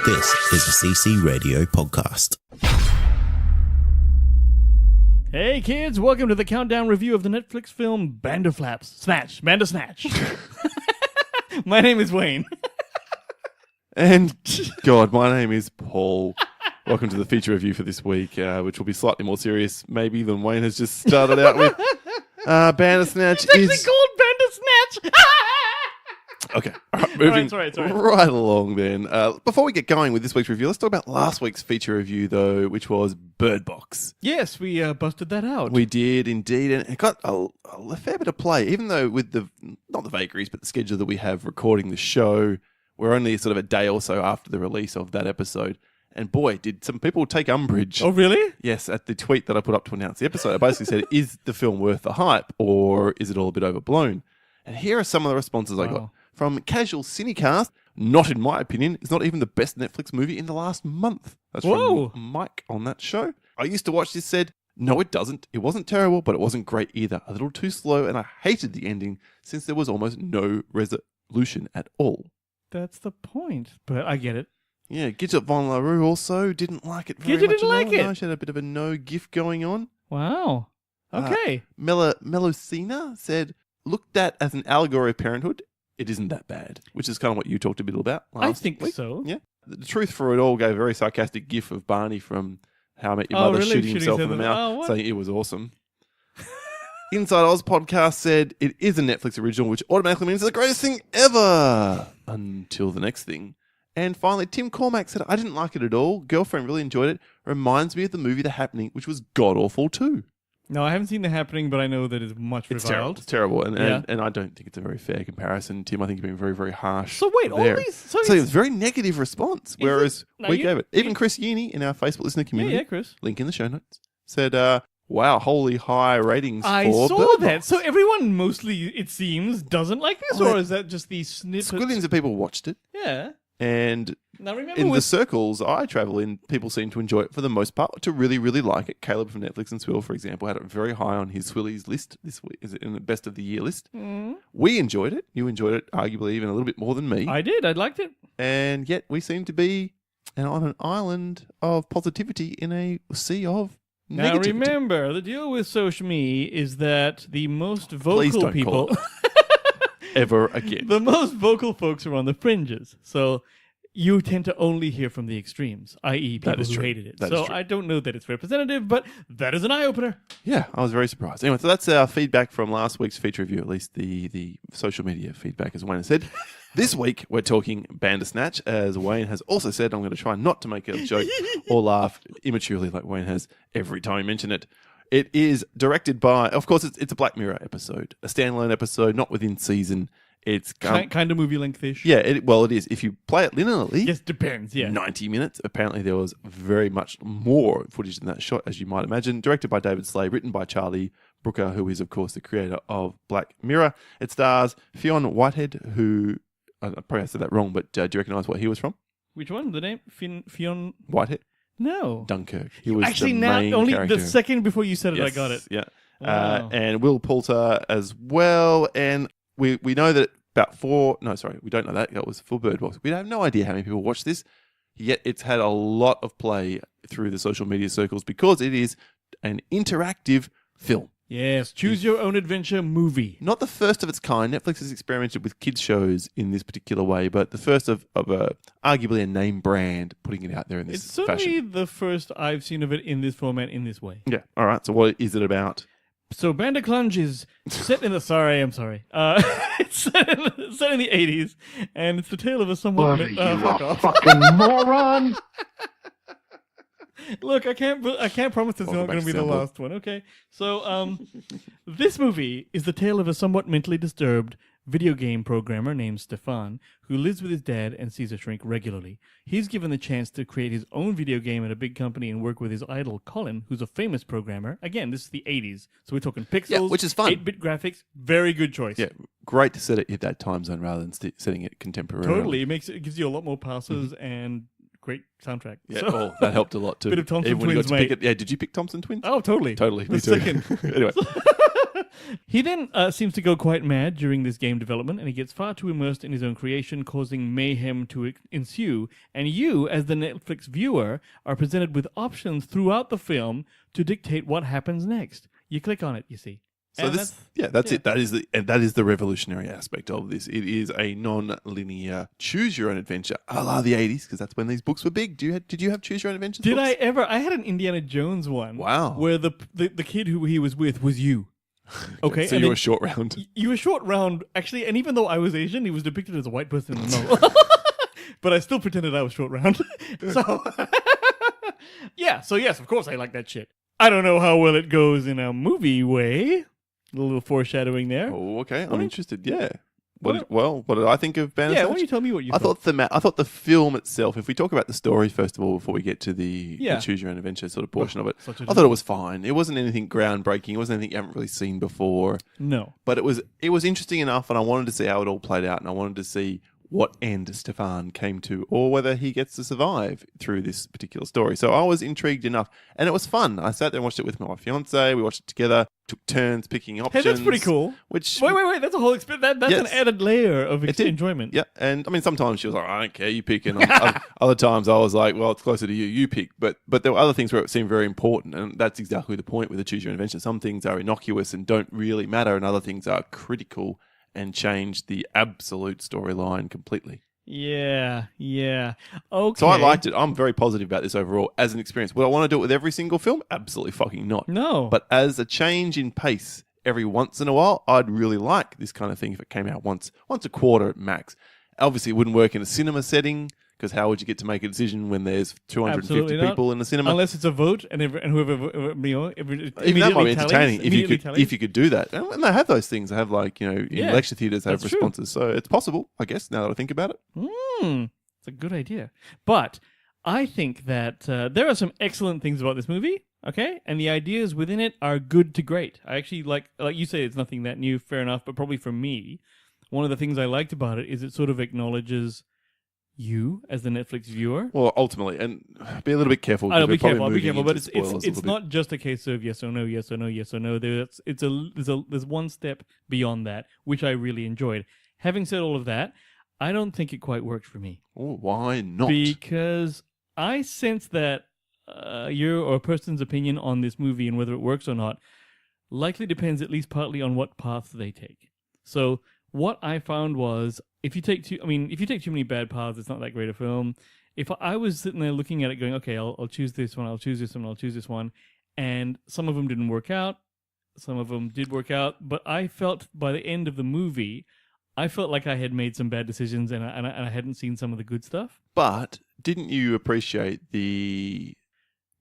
This is a CC Radio podcast. Hey kids, welcome to the countdown review of the Netflix film Bandersnatch. My name is Wayne. And, God, my name is Paul. Welcome to the feature review for this week, which will be slightly more serious, maybe, than Wayne has just started out with. Bandersnatch It's actually called Bandersnatch! Okay, all right, moving Sorry. right along then. Before we get going with this week's review, let's talk about last week's feature review, though, which was Bird Box. Yes, we busted that out. We did, indeed, and it got a fair bit of play, even though with not the vagaries, but the schedule that we have recording the show, we're only sort of a day or so after the release of that episode. And boy, did some people take umbrage. Oh, really? Yes, at the tweet that I put up to announce the episode. I basically said, is the film worth the hype or is it all a bit overblown? And here are some of the responses I got. From Casual Cinecast, not in my opinion, it's not even the best Netflix movie in the last month. That's from Mike on that show. I used to watch this, said, no, it doesn't. It wasn't terrible, but it wasn't great either. A little too slow, and I hated the ending since there was almost no resolution at all. That's the point, but I get it. Yeah, Gidget Von LaRue also didn't like it very much. Didn't like it? No, she had a bit of a no gif going on. Wow. Okay. Melocina said, looked at as an allegory of parenthood, it isn't that bad, which is kind of what you talked a bit about last week. So. Yeah. The Truth for It All gave a very sarcastic gif of Barney from How I Met Your Mother shooting himself in the mouth, saying it was awesome. Inside Oz podcast said, it is a Netflix original, which automatically means it's the greatest thing ever. Until the next thing. And finally, Tim Cormack said, I didn't like it at all. Girlfriend really enjoyed it. Reminds me of the movie The Happening, which was god-awful too. No, I haven't seen The Happening, but I know that it's much reviled. It's terrible. And I don't think it's a very fair comparison. Tim, I think you've been very, very harsh. So wait, all these... So it was a very negative response, whereas we gave it. Even Chris Uni in our Facebook listener community, yeah, Chris. Link in the show notes, said, wow, holy high ratings for I saw Bird that. Box. So everyone mostly, it seems, doesn't like this, or is that just these snippets? Squillions of people watched it. Yeah. And now remember in the circles I travel in, people seem to enjoy it for the most part, to really, really like it. Caleb from Netflix and Swill, for example, had it very high on his Swillies list this week, is it in the best of the year list. We enjoyed it. You enjoyed it, arguably, even a little bit more than me. I did. I liked it. And yet we seem to be on an island of positivity in a sea of negativity. Now remember, the deal with social media is that the most vocal people... ever again. The most vocal folks are on the fringes. So you tend to only hear from the extremes, i.e. people who hated it. So I don't know that it's representative, but that is an eye-opener. Yeah, I was very surprised. Anyway, so that's our feedback from last week's feature review, at least the social media feedback, as Wayne said. This week, we're talking Bandersnatch, as Wayne has also said. I'm going to try not to make a joke or laugh immaturely like Wayne has every time I mention it. It is directed by, of course, it's a Black Mirror episode, a standalone episode, not within season. It's kind of movie length-ish. Yeah, it is. If you play it linearly, yes, depends. Yeah, 90 minutes. Apparently, there was very much more footage than that shot, as you might imagine. Directed by David Slade, written by Charlie Brooker, who is, of course, the creator of Black Mirror. It stars Fionn Whitehead, who I probably said that wrong, but do you recognise what he was from? Which one? The name Fionn Whitehead. No. Dunkirk. He was actually the now main only character. the second before you said it, I got it. Yeah. Wow. And Will Poulter as well. And we know that we don't know that. That was for Bird Box. We have no idea how many people watch this. Yet it's had a lot of play through the social media circles because it is an interactive film. Yes, choose your own adventure movie. Not the first of its kind. Netflix has experimented with kids shows in this particular way, but the first of arguably a name brand putting it out there in this fashion. It's certainly the first I've seen of it in this format, in this way. Yeah. All right. So what is it about? So Bandersnatch is set in the... I'm sorry. It's set in the 80s, and it's the tale of a somewhat... fuck off. Fucking moron! Look, I can't promise it's not going to be the last one. Okay, so this movie is the tale of a somewhat mentally disturbed video game programmer named Stefan who lives with his dad and sees a shrink regularly. He's given the chance to create his own video game at a big company and work with his idol Colin, who's a famous programmer. Again, this is the 80s, so we're talking pixels, which is fun. 8-bit graphics. Very good choice. Yeah, great to set it at that time zone rather than setting it contemporarily. Totally, it gives you a lot more passes and great soundtrack. Yeah, so, that helped a lot too. Bit of Thompson Everyone Twins, got to mate. pick it. Yeah, did you pick Thompson Twins? Oh, totally. Totally. The Me too. second. Anyway. He then seems to go quite mad during this game development, and he gets far too immersed in his own creation, causing mayhem to ensue. And you, as the Netflix viewer, are presented with options throughout the film to dictate what happens next. You click on it, you see. So that's it. That is the revolutionary aspect of this. It is a non-linear choose your own adventure, a la the 80s, because that's when these books were big. Did you have choose your own adventure? Did books? I ever? I had an Indiana Jones one. Wow. Where the kid who he was with was you. Okay. So you were short round. You were short round, actually, and even though I was Asian, he was depicted as a white person in the novel. But I still pretended I was short round. So yeah. So yes, of course I like that shit. I don't know how well it goes in a movie way. A little foreshadowing there. Oh, okay. I'm interested. Yeah. What did I think of Bandersnatch? Yeah, why don't you tell me what you thought? I thought the film itself, if we talk about the story first of all, before we get to the choose your own adventure sort of portion of it, I thought it was fine. It wasn't anything groundbreaking. It wasn't anything you haven't really seen before. No. But it was interesting enough, and I wanted to see how it all played out, and I wanted to see what end Stefan came to, or whether he gets to survive through this particular story. So I was intrigued enough, and it was fun. I sat there and watched it with my fiance. We watched it together, took turns picking options. Hey, that's pretty cool. Which wait, that's a whole experience. That's an added layer of enjoyment. Yeah, and I mean, sometimes she was like, I don't care, you pick, and other times I was like, well, it's closer to you, you pick. But there were other things where it seemed very important, and that's exactly the point with the choose your own adventure. Some things are innocuous and don't really matter, and other things are critical and change the absolute storyline completely. Yeah. Okay. So I liked it. I'm very positive about this overall as an experience. Would I want to do it with every single film? Absolutely fucking not. No. But as a change in pace every once in a while, I'd really like this kind of thing if it came out once a quarter at max. Obviously, it wouldn't work in a cinema setting, because how would you get to make a decision when there's 250 people in the cinema? Unless it's a vote, and whoever even that might be entertaining if you could do that. And they have those things. They have in lecture theaters they have responses, so it's possible. I guess now that I think about it, it's a good idea. But I think that there are some excellent things about this movie. Okay, and the ideas within it are good to great. I actually like you say, it's nothing that new. Fair enough, but probably for me, one of the things I liked about it is it sort of acknowledges you as the Netflix viewer. Well, ultimately, and be a little bit careful. I'll be careful, but it's not just a case of yes or no, yes or no, yes or no. There's one step beyond that, which I really enjoyed. Having said all of that, I don't think it quite worked for me. Oh, why not? Because I sense that your or a person's opinion on this movie and whether it works or not likely depends at least partly on what paths they take. So what I found was, if you take too many bad paths, it's not that great a film. If I was sitting there looking at it going, okay, I'll choose this one, I'll choose this one, I'll choose this one, and some of them didn't work out, some of them did work out, but I felt by the end of the movie, I felt like I had made some bad decisions and I hadn't seen some of the good stuff. But didn't you appreciate the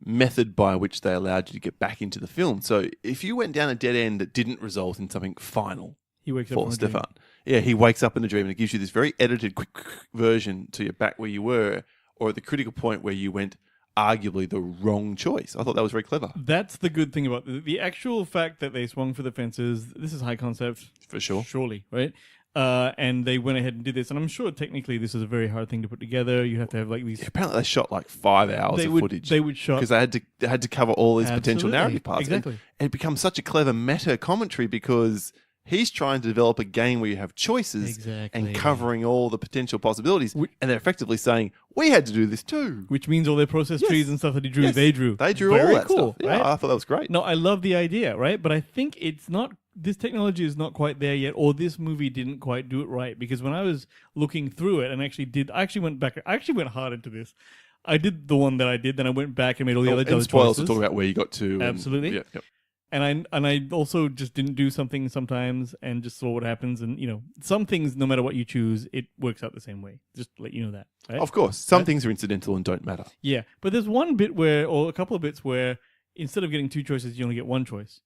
method by which they allowed you to get back into the film? So if you went down a dead end that didn't result in something final, he wakes up for Stefan. Yeah, he wakes up in a dream and it gives you this very edited, quick version to you're back where you were, or at the critical point where you went arguably the wrong choice. I thought that was very clever. That's the good thing about the actual fact that they swung for the fences. This is high concept. For sure. Surely, right? And they went ahead and did this. And I'm sure technically this is a very hard thing to put together. You have to have these... Yeah, apparently they shot 5 hours of footage. They would shot... Because they had to cover all these potential narrative parts. Exactly. And it becomes such a clever meta commentary because he's trying to develop a game where you have choices and covering all the potential possibilities. And they're effectively saying, we had to do this too. Which means all their process trees and stuff that he drew, they drew. They drew very all that cool, stuff. Yeah, right? I thought that was great. No, I love the idea, right? But I think it's not... This technology is not quite there yet, or this movie didn't quite do it right. Because when I was looking through it and I actually went back. I actually went hard into this. I did the one that I did, then I went back and made all the other choices. Spoilers to talk about where you got to. Absolutely. And I also just didn't do something sometimes and just saw what happens. And, some things, no matter what you choose, it works out the same way. Just to let you know that. Right? Of course. Some things are incidental and don't matter. Yeah. But there's one bit or a couple of bits where instead of getting two choices, you only get one choice.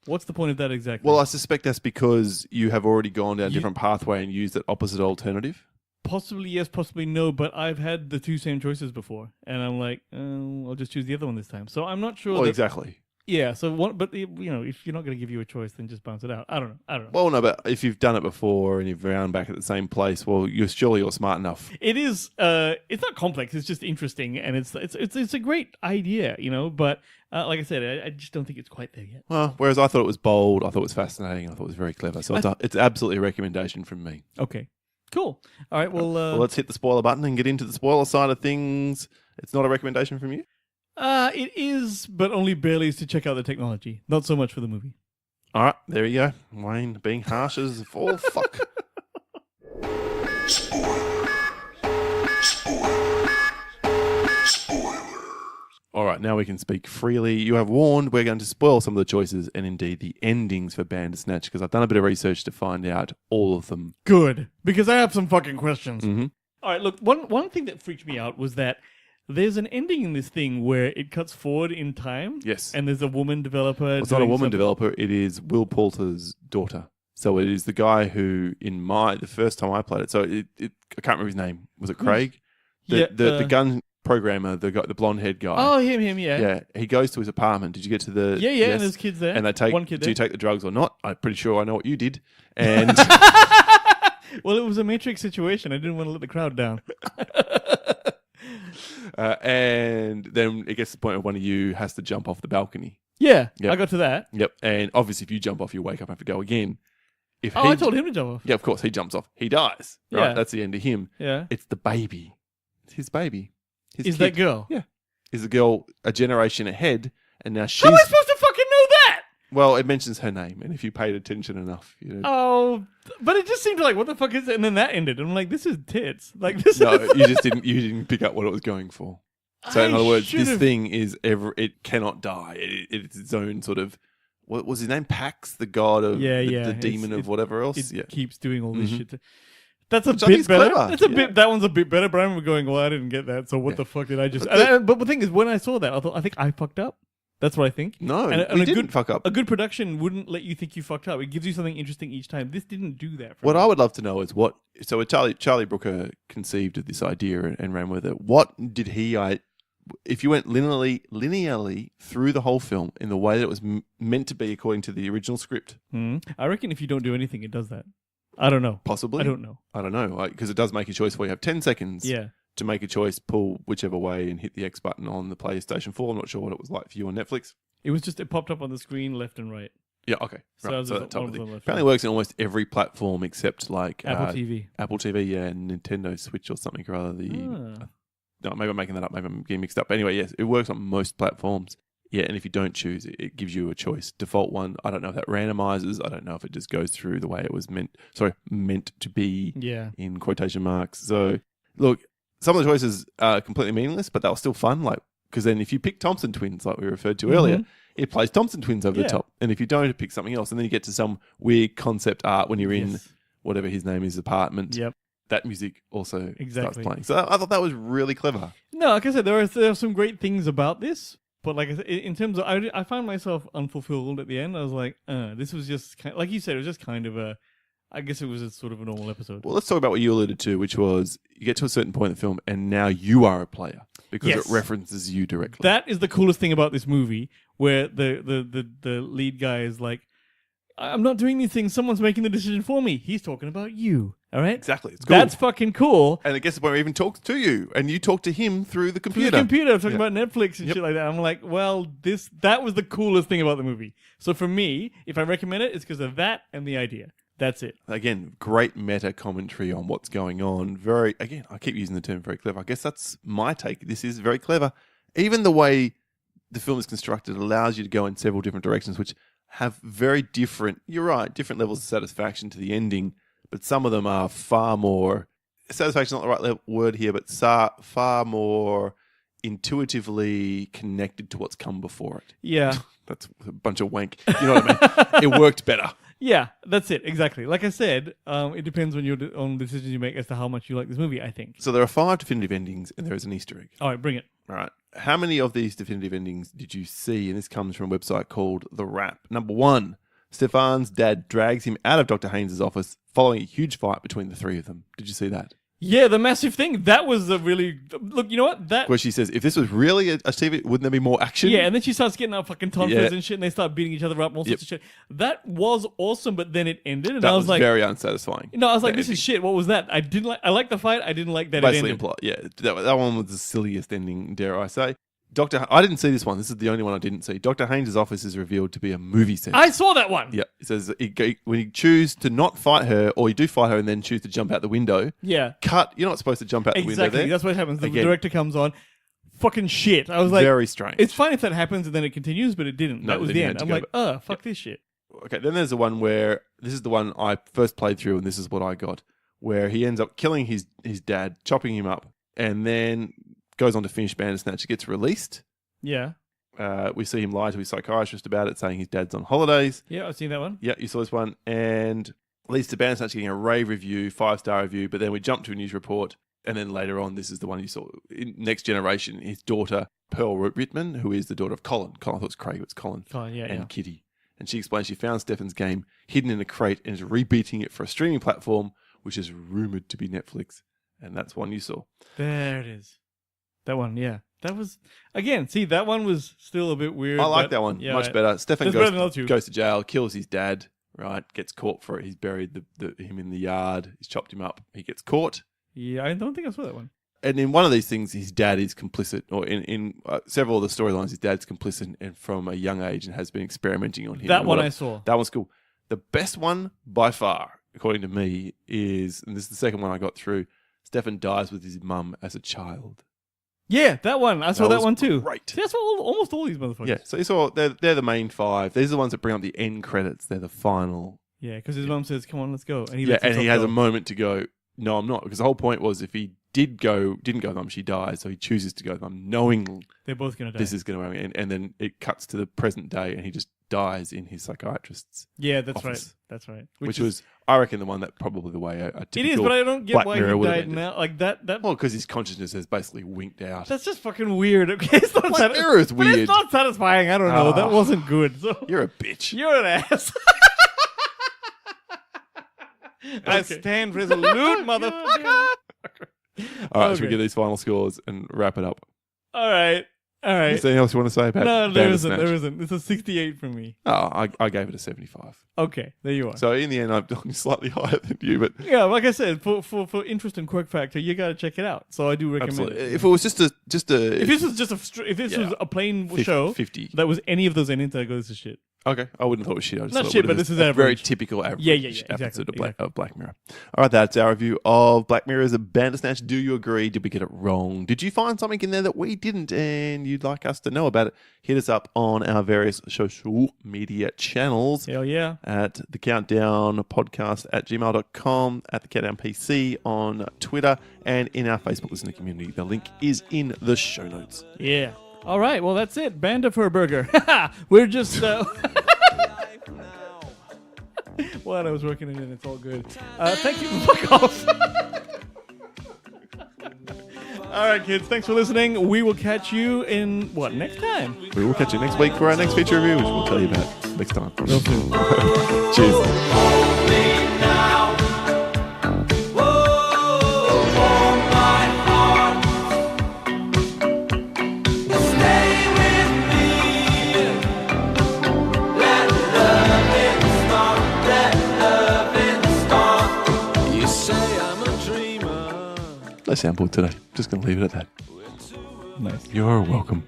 What's the point of that exactly? Well, I suspect that's because you have already gone down a different pathway and used that opposite alternative. Possibly yes, possibly no, but I've had the two same choices before. And I'm like, I'll just choose the other one this time. So I'm not sure. Well, exactly. Yeah, so but if you're not going to give you a choice, then just bounce it out. I don't know. Well, no, but if you've done it before and you've round back at the same place, well, you're smart enough. It is. It's not complex. It's just interesting, and it's a great idea, But like I said, I just don't think it's quite there yet. Well, whereas I thought it was bold, I thought it was fascinating, I thought it was very clever. So it's absolutely a recommendation from me. Okay, cool. All right, well, let's hit the spoiler button and get into the spoiler side of things. It's not a recommendation from you? It is, but only barely is to check out the technology. Not so much for the movie. All right, there you go. Wayne being harsh as all fuck. All right, now we can speak freely. You have warned we're going to spoil some of the choices and indeed the endings for Bandersnatch because I've done a bit of research to find out all of them. Good, because I have some fucking questions. Mm-hmm. All right, look, one thing that freaked me out was that there's an ending in this thing where it cuts forward in time. Yes. And there's a woman developer. Well, it's not a woman developer, it is Will Poulter's daughter. So it is the guy who, the first time I played it, so I can't remember his name. Was it Craig? The gun programmer, the blonde-haired guy. Oh, him, yeah. Yeah, he goes to his apartment. Did you get to the... Yeah, yes. And there's kids there. And they take... One kid there. Do you take the drugs or not? I'm pretty sure I know what you did. And... Well, it was a Matrix situation. I didn't want to let the crowd down. And then it gets to the point where one of you has to jump off the balcony. Yeah, Yep. I got to that. Yep. And obviously, if you jump off, you wake up and have to go again. I told him to jump off. Yeah, of course. He jumps off. He dies. Right? Yeah. That's the end of him. Yeah. It's the baby. It's his baby. His Is kid. that girl? Yeah. Is the girl a generation ahead, and now she's... How am I supposed to fucking know that? Well, it mentions her name, and if you paid attention enough, Oh, but it just seemed like, what the fuck is it? And then that ended. I'm like, this is tits. Like, this No, is... you just didn't pick up what it was going for. So in other words, this thing is it cannot die. It's its own sort of... What was his name? Pax, the god of the demon of whatever else. It keeps doing all this shit. That's Which a I think bit is better. clever. That's a bit. That one's a bit better. But I remember going, "Well, I didn't get that. So what the fuck did I just?" But the thing is, when I saw that, I think I fucked up. That's what I think. No, and we didn't fuck up. A good production wouldn't let you think you fucked up. It gives you something interesting each time. This didn't do that. What I would love to know is what. So Charlie Brooker conceived of this idea and ran with it. What did he? If you went linearly through the whole film in the way that it was meant to be according to the original script. I reckon if you don't do anything, it does that. I don't know. Possibly. I don't know. Because it does make a choice where you have 10 seconds to make a choice, pull whichever way and hit the X button on the PlayStation 4. I'm not sure what it was like for you on Netflix. It popped up on the screen left and right. Yeah, okay. So right. So that type of thing. Apparently it works in almost every platform except like... Apple TV. Apple TV, yeah, and Nintendo Switch or something or other. No, maybe I'm making that up. Maybe I'm getting mixed up. But anyway, yes, it works on most platforms. Yeah, and if you don't choose it, it gives you a choice. Default one, I don't know if that randomizes. I don't know if it just goes through the way it was meant to be in quotation marks. So, look, some of the choices are completely meaningless, but they were still fun. Like, because then if you pick Thompson Twins, like we referred to earlier, it plays Thompson Twins over the top. And if you don't, it picks something else. And then you get to some weird concept art when you're in whatever his name is, apartment. Yep. That music also starts playing. So I thought that was really clever. No, like I said, there are some great things about this. But like I said, in terms of, I found myself unfulfilled at the end. I was like, this was just, like you said, it was just kind of I guess it was a sort of a normal episode. Well, let's talk about what you alluded to, which was you get to a certain point in the film and now you are a player because it references you directly. That is the coolest thing about this movie, where the lead guy is like, I'm not doing these things. Someone's making the decision for me. He's talking about you. All right? Exactly. It's cool. That's fucking cool. And it gets to the point where he even talks to you and you talk to him through the computer. Talking about Netflix and shit like that. I'm like, well, that was the coolest thing about the movie. So for me, if I recommend it, it's because of that and the idea. That's it. Again, great meta commentary on what's going on. Again, I keep using the term very clever. I guess that's my take. This is very clever. Even the way the film is constructed allows you to go in several different directions, which have very different levels of satisfaction to the ending, but some of them are far more... Satisfaction is not the right word here, but far more intuitively connected to what's come before it. Yeah. That's a bunch of wank. You know what I mean? It worked better. Yeah, that's it. Exactly. Like I said, it depends on the decisions you make as to how much you like this movie, I think. So there are 5 definitive endings and there is an Easter egg. All right, bring it. All right. How many of these definitive endings did you see? And this comes from a website called The Wrap. Number 1, Stefan's dad drags him out of Dr. Haynes' office following a huge fight between the three of them. Did you see that? Yeah, the massive thing. That was a really... Look, you know what? That... Where she says, if this was really a TV, wouldn't there be more action? Yeah, and then she starts getting up fucking tonsils and shit, and they start beating each other up and all sorts of shit. That was awesome, but then it ended, and that I was like... very unsatisfying. No, I was like, this is shit. What was that? I didn't like... I liked the fight. I didn't like that Basically it ended. Yeah, that one was the silliest ending, dare I say. I didn't see this one. This is the only one I didn't see. Dr. Haynes' office is revealed to be a movie set. I saw that one. Yeah, it says when you choose to not fight her, or you do fight her and then choose to jump out the window. Yeah. Cut. You're not supposed to jump out the window there. Exactly. That's what happens. The director comes on. Fucking shit. I was like... Very strange. It's fine if that happens and then it continues, but it didn't. No, that was the end. I'm like, fuck this shit. Okay, then there's the one where... This is the one I first played through, and this is what I got. Where he ends up killing his dad, chopping him up, and then goes on to finish Bandersnatch. He gets released. Yeah. We see him lie to his psychiatrist about it, saying his dad's on holidays. Yeah, I've seen that one. Yeah, you saw this one. And leads to Bandersnatch getting a rave review, 5-star review, but then we jump to a news report, and then later on, this is the one you saw. In Next Generation, his daughter, Pearl Rittman, who is the daughter of Colin. I thought it was Craig, it's Colin. And Kitty. And she explains she found Stefan's game hidden in a crate and is rebooting it for a streaming platform, which is rumoured to be Netflix. And that's one you saw. There it is. That one, yeah. That was, again, see, that one was still a bit weird. I like that one much better. Stefan goes to jail, kills his dad, right? Gets caught for it. He's buried him in the yard. He's chopped him up. He gets caught. Yeah, I don't think I saw that one. And in one of these things, his dad is complicit, or in several of the storylines, his dad's complicit and from a young age and has been experimenting on him. That one I saw. That one's cool. The best one by far, according to me, is, and this is the second one I got through, Stefan dies with his mum as a child. Yeah, that one. I saw that one too. Great. See, that's what almost all these motherfuckers. Yeah, so you saw they're the main five. These are the ones that bring up the end credits. They're the final. Yeah, because his mum says, "Come on, let's go," and he has a moment to go. No, I'm not, because the whole point was if he didn't go with mum, she dies. So he chooses to go with mum, knowing they're both going to die. This is going to happen, and then it cuts to the present day, and he just dies in his psychiatrist's. Yeah, that's office. right. That's right. Which was, I reckon, the one that probably the way a typical it is, but I don't get Black why Mirror he died now. Like that. Well, because his consciousness has basically winked out. That's just fucking weird. Okay, it's not Black Mirror is weird. But it's not satisfying. I don't know. That wasn't good. So you're a bitch. You're an ass. I stand resolute, motherfucker. All right, should we get these final scores and wrap it up? All right. Is there anything else you want to say about No, there Bandersnatch? isn't. It's a 68 from me. Oh, I gave it a 75. Okay, there you are. So in the end, I'm slightly higher than you, but yeah, like I said, for interest and quirk factor, you got to check it out. So I do recommend it. If it was just a if this was a plain show 50. that was any of those endings, I go, this is shit. Okay, I wouldn't have thought it was shit. I just Not thought shit, it but was this is a average. very typical average episode of Black Mirror. All right, that's our review of Black Mirror's Bandersnatch. Do you agree? Did we get it wrong? Did you find something in there that we didn't and you'd like us to know about it? Hit us up on our various social media channels. Hell yeah. At the Countdown Podcast at gmail.com, at the Countdown PC on Twitter, and in our Facebook listener community. The link is in the show notes. Yeah. All right, well, that's it. Banda for a burger. We're just... Well, I was working it in. It's all good. Thank you. Fuck off. All right, kids. Thanks for listening. We will catch you in, next time? We will catch you next week for our next feature review, which we'll tell you about next time. Real soon. Cheers. No soundboard today. Just going to leave it at that. Nice. You're welcome.